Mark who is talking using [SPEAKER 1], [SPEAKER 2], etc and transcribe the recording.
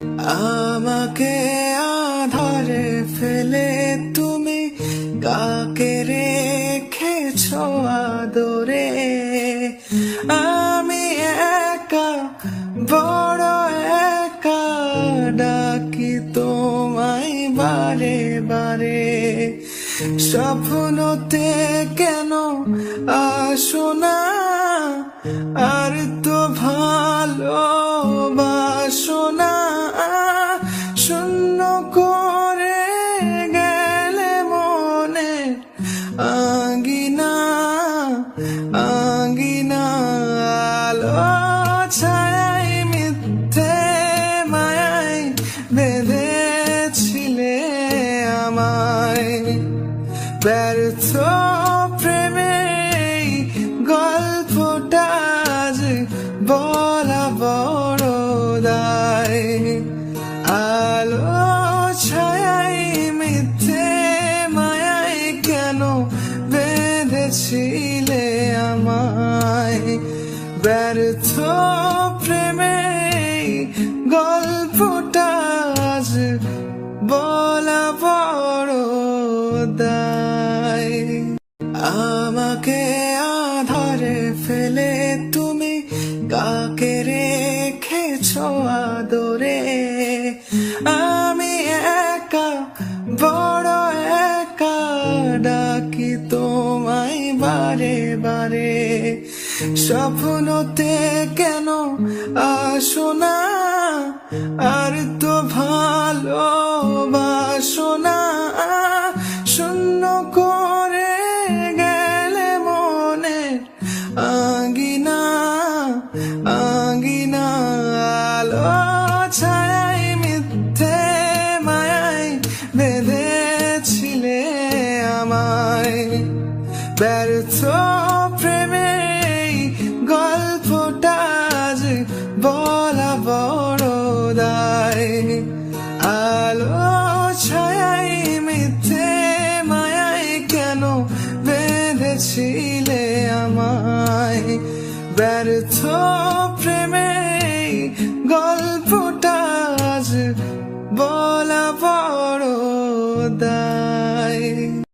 [SPEAKER 1] আমাকে আধারে ফেলে তুমি কাকে রেখেছো আদরে। আমি একা, বড় একা, ডাকি তোমায় বারে বারে। স্বপ্নতে কেন আসো না, আর তো ভালোবাসো না। শূন্য করে গেলে মনে আঙ্গিনা আঙ্গিনা। আলো ছায়াই মিথ্যে মায়াই বেঁধেছিলে আমায়। ব্যর্থ প্রেমে গল্পটা যে বলা বড় দায়। আলো ছায়াই মিথ্যে মায়াই কেন বেঁধেছিলে আমায়। ব্যর্থ প্রেমে গল্পটা যে বলা বড় দায়। আমাকে আধারে ফেলে তুমি কাকে রেখেছো আদরে। আমি একা, বড় একা, ডাকি তোমায় বারে বারে। স্বপ্নতে কেন আসো না, আর তো ভালোবাসো না। শূন্য করে গেলে মনে আঙ্গিনা আঙ্গিনা। আলো ছায়াই মিথ্যে মায়াই বেঁধেছিলে আমায়। ব্যর্থ প্রেমে গল্পটা যে বলা বড় দায়। আলো ছায়াই মিথ্যে মায়াই কেন বেঁধেছিলে আমায়। ব্যর্থ প্রেমে গল্পটা